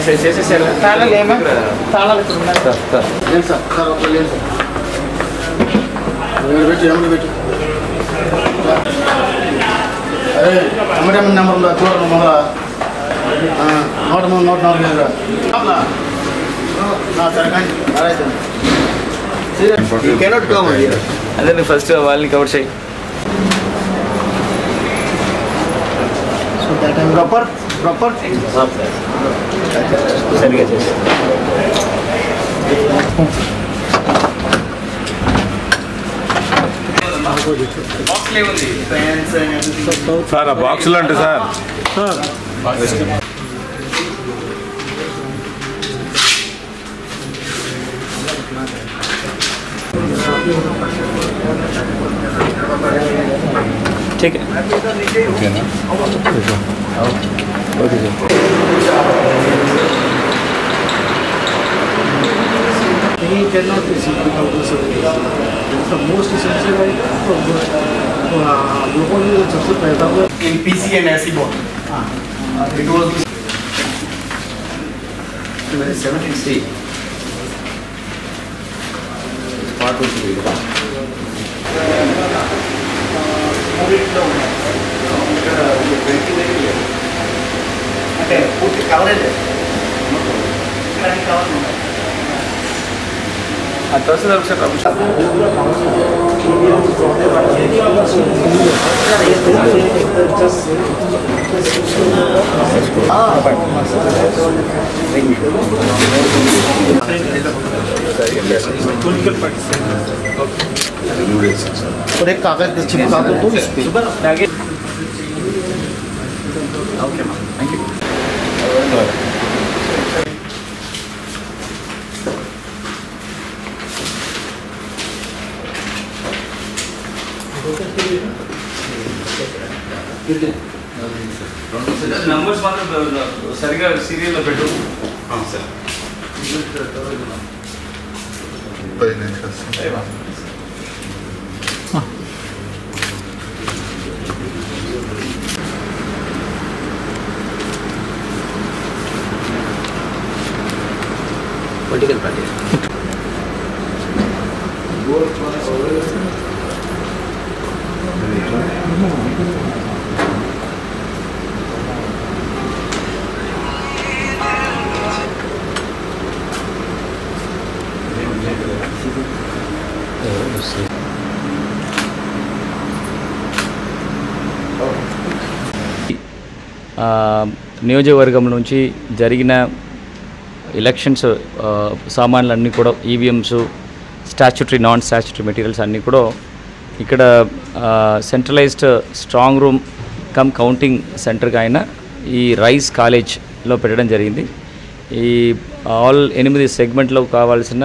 చేసేసారు తాళాలు ఏమో తాళాలు ఇక్కడ ఉన్నాయి సార్ లేదు సార్ సార్ ఒక లేదు సార్ పెట్టి ఎమ్మడి పెట్టి అదే ఎమ్మడి నెంబర్ ఉందా చూడండి మొదల 103 104 సరే కానీ You cannot come here. And then first వాళ్ళని కవర్ చేయి. So that time proper. సరిగా చేసి. బాక్స్ లే ఉంది. ఫ్యాన్స్ అండ్ సార్ ఆ బాక్స్లు అంటే సార్ ठीक है ओके ना okay sir he cannot receive without the service. It's the most essential right globally सबसे पहला हुआ in PC and AC board. It was 17C part of the అంటే పూర్తి కవరేజ్ తహసీల్దార్ और एक कागज चिपका दो तो इस पे okay ma'am thank you numbers मात्र सरिगा सीरियल లో పెట్టు సార్ 10 నిమిషాలు పొలిటికల్ పార్టీ నియోజకవర్గం నుంచి జరిగిన ఎలక్షన్స్ సామాన్లన్నీ కూడా EVMs statutory non statutory materials అన్నీ కూడా ఇక్కడ centralised strong room cum counting సెంటర్గా అయిన ఈ రైస్ కాలేజ్లో పెట్టడం జరిగింది. ఈ ఆల్ 8 సెగ్మెంట్లో కావాల్సిన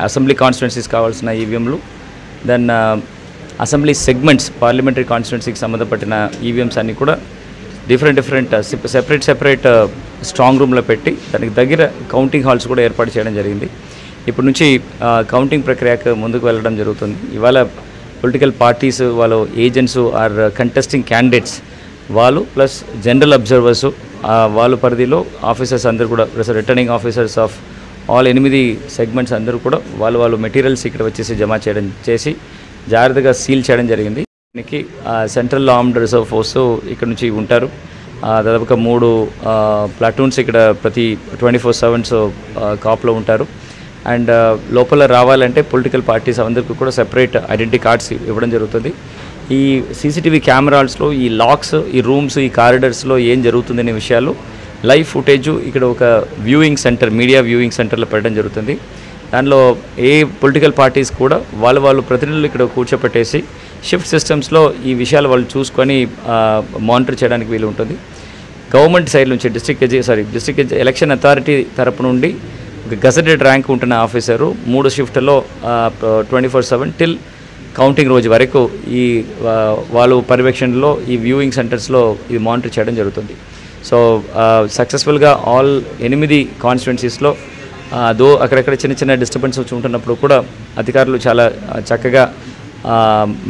అసెంబ్లీ కాన్స్టిట్యున్సీస్ కావాల్సిన ఈవీఎంలు దెన్ అసెంబ్లీ సెగ్మెంట్స్ పార్లమెంటరీ కాన్స్టిట్యున్సీకి సంబంధపడిన ఈవీఎంస్ అన్నీ కూడా డిఫరెంట్ సెపరేట్ స్ట్రాంగ్ రూమ్లో పెట్టి దానికి దగ్గర కౌంటింగ్ హాల్స్ కూడా ఏర్పాటు చేయడం జరిగింది. ఇప్పటి నుంచి కౌంటింగ్ ప్రక్రియకు ముందుకు వెళ్ళడం జరుగుతుంది. ఇవాళ పొలిటికల్ పార్టీస్ వాళ్ళు ఏజెంట్స్ ఆర్ కంటెస్టింగ్ క్యాండిడేట్స్ వాళ్ళు ప్లస్ జనరల్ అబ్జర్వర్స్ వాళ్ళ పరిధిలో ఆఫీసర్స్ అందరూ కూడా returning officers of all 8 segments అందరూ కూడా వాళ్ళు మెటీరియల్స్ ఇక్కడ వచ్చేసి జమ చేసి జాగ్రత్తగా సీల్ చేయడం జరిగింది. దీనికి సెంట్రల్ ఆర్మ్డ్ రిజర్వ్ ఫోర్స్ ఇక్కడ నుంచి ఉంటారు. దాదాపుగా 3 ప్లాటూన్స్ ఇక్కడ ప్రతి 24/7 కాప్లో ఉంటారు. అండ్ లోపల రావాలంటే పొలిటికల్ పార్టీస్ అందరికీ కూడా సెపరేట్ ఐడెంటిటీ కార్డ్స్ ఇవ్వడం జరుగుతుంది. ఈ సీసీటీవీ కెమెరాస్లో ఈ లాక్స్, ఈ రూమ్స్, ఈ కారిడర్స్లో ఏం జరుగుతుంది అనే విషయాలు లైవ్ ఫుటేజ్ ఇక్కడ ఒక వ్యూయింగ్ సెంటర్, మీడియా వ్యూయింగ్ సెంటర్లో పెట్టడం జరుగుతుంది. దానిలో ఏ పొలిటికల్ పార్టీస్ కూడా వాళ్ళు ప్రతినిధులు ఇక్కడ కూర్చోపెట్టేసి షిఫ్ట్ సిస్టమ్స్లో ఈ విషయాలు వాళ్ళు చూసుకొని మానిటర్ చేయడానికి వీలు ఉంటుంది. గవర్నమెంట్ సైడ్ నుంచి డిస్ట్రిక్ట్ ఎలక్షన్ అథారిటీ తరపు నుండి ఒక గజెటెడ్ ర్యాంక్ ఉంటున్న ఆఫీసరు 3 షిఫ్ట్లో 24/7 టిల్ కౌంటింగ్ రోజు వరకు ఈ వాళ్ళు పర్యవేక్షణలో ఈ వ్యూయింగ్ సెంటర్స్లో ఇది మానిటర్ చేయడం జరుగుతుంది. సో సక్సెస్ఫుల్గా ఆల్ 8 కాన్స్టిట్యున్సీస్లో దో అక్కడక్కడ చిన్న డిస్టర్బెన్స్ వచ్చి ఉంటున్నప్పుడు కూడా అధికారులు చాలా చక్కగా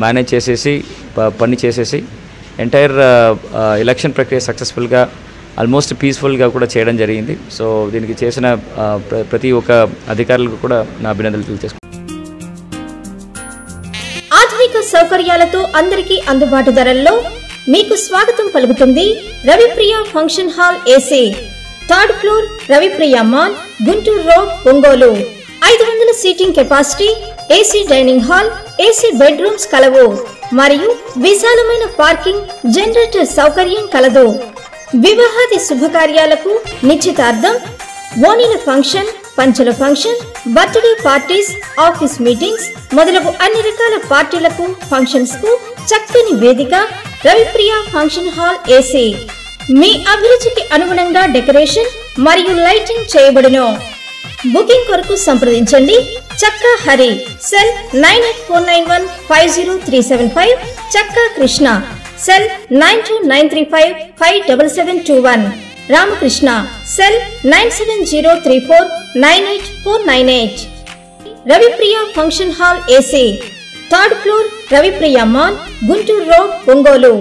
మేనేజ్ చేసేసి పని చేసేసి ఎంటైర్ ఎలక్షన్ ప్రక్రియ సక్సెస్ఫుల్గా ఆల్మోస్ట్ పీస్ఫుల్గా కూడా చేయడం జరిగింది. సో దీనికి చేసిన ప్రతి ఒక్క అధికారులకు కూడా నా అభినందనలు తెలియజేసుకుంటున్నాను. ఆధునిక సౌకర్యాలతో అందరికీ అందుబాటు ధరల్లో మీకు స్వాగతం పలుకుతుంది Ravipriya function hall AC, 3rd floor, Ravipriya mall, Guntur road, Ongole. 500 seating capacity, AC dining hall, AC bedrooms కలవు మరియు విశాలమైన పార్కింగ్, జనరేటర్ సౌకర్యం కలదు. వివాహాది శుభకార్యాలకు, నిశ్చితార్థం, ఓణీల ఫంక్షన్, పంచల function, birthday parties, office meetings మొదలగు అన్ని రకాల పార్టీలకు, ఫంక్షన్స్ కు చక్కని వేదిక రవిప్రియ ఫంక్షన్ హాల్ ఏసీ. మీ అభిరుచికి అనుగుణంగా డెకరేషన్ మరియు లైటింగ్ చేయబడును. బుకింగ్ కొరకు సంప్రదించండి చక్కా హరి, సెల్ 9849150375, చక్కా Krishna, cell 9293557721, Ramakrishna, cell 9703498498. Ravipriya function hall AC, 3rd floor, Ravipriya mall, Guntur road, Ongole.